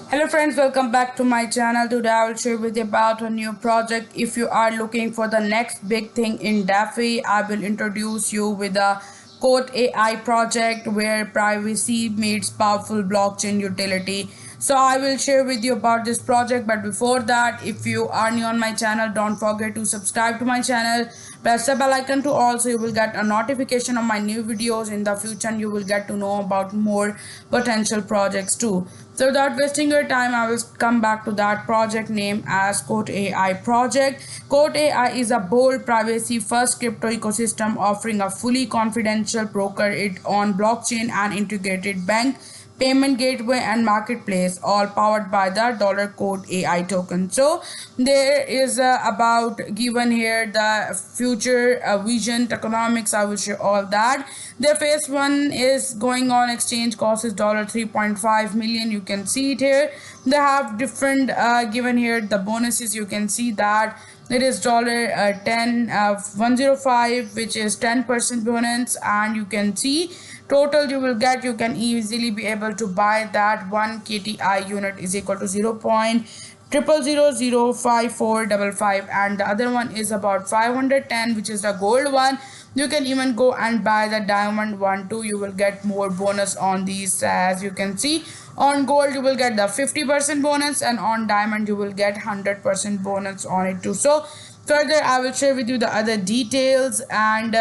Hello friends, welcome back to my channel. Today I will share with you about a new project. If you are looking for the next big thing in DeFi, I will introduce you with the Code AI project where privacy meets powerful blockchain utility. So I will share with you about this project, but before that, if you are new on my channel, don't forget to subscribe to my channel. Press the bell icon to all so you will get a notification of my new videos in the future and you will get to know about more potential projects too. So without wasting your time, I will come back to that project name as Code AI project. Code AI is a bold privacy first crypto ecosystem offering a fully confidential broker it on blockchain and integrated bank payment gateway and marketplace, all powered by the dollar code AI token. So there is about given here the future vision tokenomics. I will share all that. Their phase one is going on. Exchange cost is dollar 3.5 million. You can see it here. They have different given here the bonuses. You can see that it is dollar 10 105, which is 10% bonus, and you can see total you will get. You can easily be able to buy that 1 KTI unit is equal to 0.00005455, and the other one is about 510, which is the gold one. You can even go and buy the diamond one too. You will get more bonus on these. As you can see, on gold you will get the 50% bonus, and on diamond you will get 100% bonus on it too. So further I will share with you the other details, and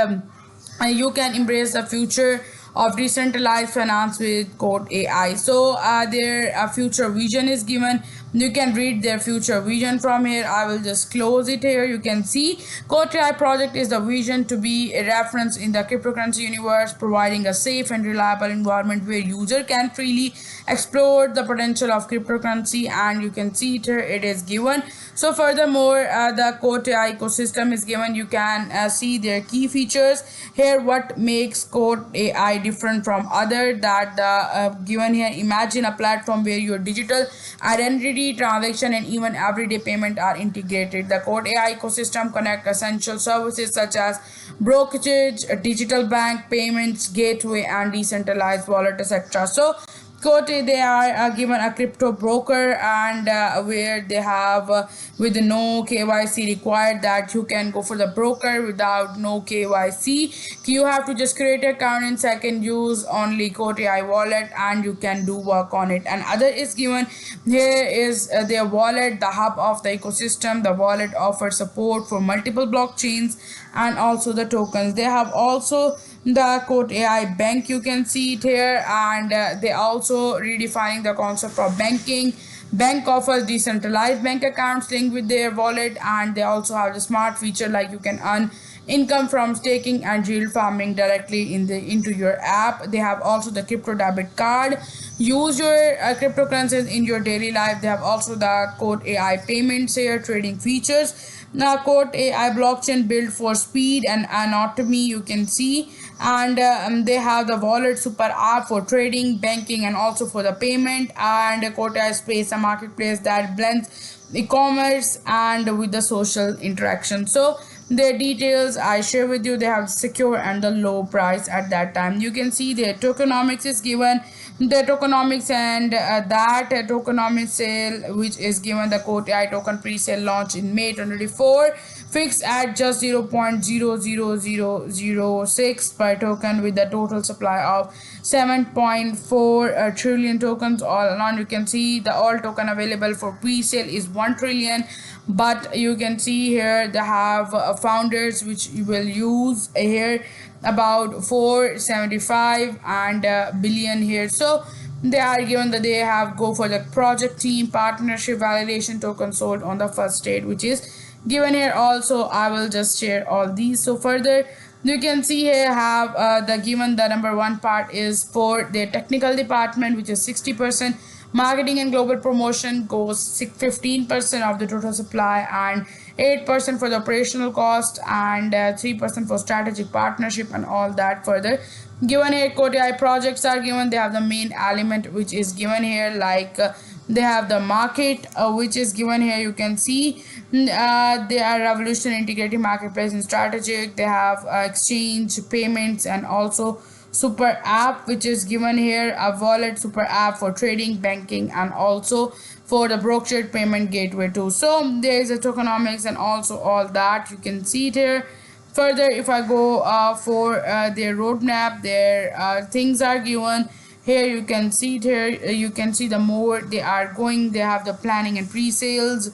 you can embrace the future of decentralized finance with Code AI. So their future vision is given. You can read their future vision from here. I will just close it here. You can see Code AI project is the vision to be a reference in the cryptocurrency universe, providing a safe and reliable environment where user can freely explore the potential of cryptocurrency. And you can see it here. It is given. So furthermore, the Code AI ecosystem is given. You can see their key features here. What makes Code AI different from other that the given here. Imagine a platform where your digital identity, transaction, and even everyday payment are integrated. The Code AI ecosystem connect essential services such as brokerage, digital bank, payments, gateway, and decentralized wallet, etc. So Cote, they are given a crypto broker, and where they have with no KYC required, that you can go for the broker without no KYC. You have to just create an account in second, use only Cote AI wallet, and you can do work on it. And other is given here is their wallet, the hub of the ecosystem. The wallet offers support for multiple blockchains and also the tokens. They have also the Code AI bank. You can see it here, and they also redefining the concept of banking. Bank offers decentralized bank accounts linked with their wallet, and they also have the smart feature like you can earn income from staking and yield farming directly into your app. They have also the crypto debit card. Use your cryptocurrencies in your daily life. They have also the Code AI payments here, trading features. Now, Code AI blockchain built for speed and anatomy, you can see, and they have the wallet super app for trading, banking, and also for the payment. And Code AI Space, a marketplace that blends e-commerce and with the social interaction. So their details I share with you. They have secure and the low price at that time. You can see their tokenomics is given, the tokenomics, and that tokenomics sale which is given the Code AI token pre-sale launch in May 2024, fixed at just 0.00006 per token with a total supply of 7.4 trillion tokens all along. You can see the all token available for pre-sale is 1 trillion, but you can see here they have founders which you will use here about 475 and billion here. So they are given that they have go for the project team partnership validation token sold on the first state, which is given here. Also I will just share all these. So further you can see here have the given the number one part is for their technical department, which is 60%. Marketing and global promotion goes 15% of the total supply, and 8% for the operational cost, and 3% for strategic partnership and all that. Further given here, Code AI projects are given. They have the main element which is given here, like they have the market which is given here. You can see they are revolution integrating marketplace and strategic. They have exchange payments and also super app which is given here, a wallet super app for trading, banking, and also for the brokerage payment gateway too. So there is a tokenomics and also all that you can see it here. Further, if I go for their roadmap, their things are given here. You can see it here. You can see the more they are going. They have the planning and pre-sales,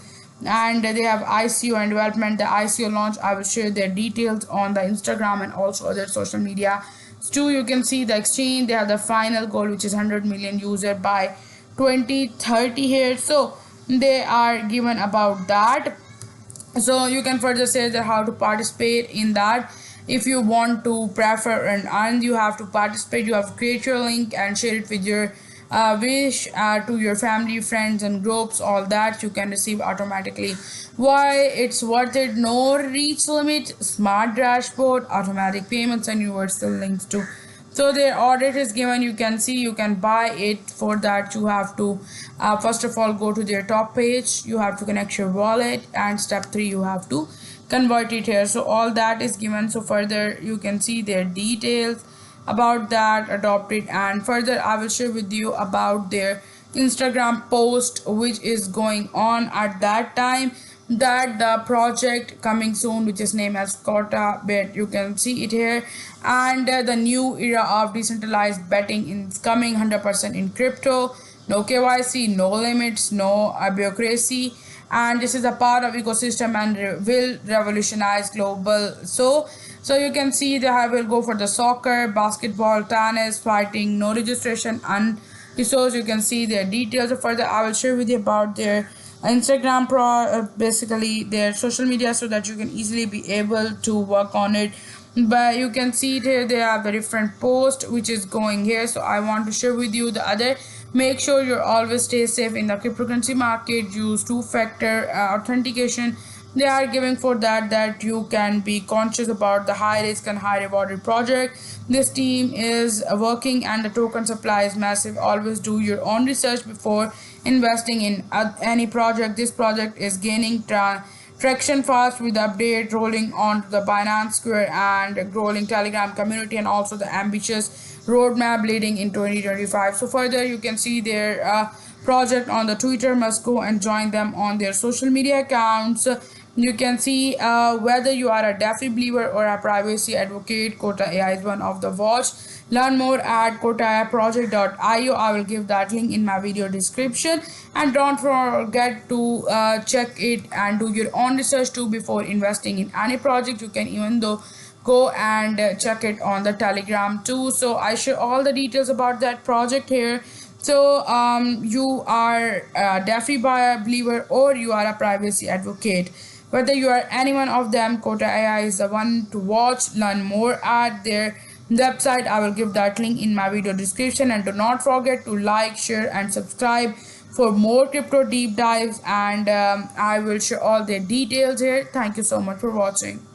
and they have ICO and development. The ICO launch, I will share their details on the Instagram and also other social media. So you can see the exchange. They have the final goal, which is 100 million user by 2030 here. So they are given about that. So you can further say that how to participate in that. If you want to prefer and earn, you have to participate. You have to create your link and share it with your wish to your family, friends, and groups. All that you can receive automatically. Why it's worth it? No reach limit, smart dashboard, automatic payments, and universal links too. So their audit is given. You can see, you can buy it. For that you have to first of all go to their top page. You have to connect your wallet, and step 3 you have to convert it here. So all that is given. So further you can see their details about that, adopt it. And further I will share with you about their Instagram post which is going on at that time, that the project coming soon which is named as Kota Bet. You can see it here. And the new era of decentralized betting is coming 100% in crypto. No KYC, no limits, no bureaucracy, and this is a part of ecosystem and will revolutionize global. So you can see that I will go for the soccer, basketball, tennis, fighting, no registration and resource. You can see their details. Further I will share with you about their Instagram basically their social media, so that you can easily be able to work on it. But you can see it here, they have the different post which is going here. So I want to share with you the other. Make sure you always stay safe in the cryptocurrency market. Use two-factor authentication. They are giving for that you can be conscious about the high risk and high rewarded project. This team is working and the token supply is massive. Always do your own research before investing in any project. This project is gaining traction fast with the update rolling on to the Binance Square and growing Telegram community, and also the ambitious roadmap leading in 2025. So further you can see their project on the Twitter. Must go and join them on their social media accounts. You can see whether you are a DeFi believer or a privacy advocate, Kota AI is one of the watch. Learn more at kotaiproject.io. I will give that link in my video description. And don't forget to check it and do your own research too before investing in any project. You can even though go and check it on the Telegram too. So I share all the details about that project here. So you are a DeFi believer or you are a privacy advocate. Whether you are any one of them, Kota AI is the one to watch. Learn more at their website. I will give that link in my video description. And do not forget to like, share, and subscribe for more crypto deep dives. And I will share all their details here. Thank you so much for watching.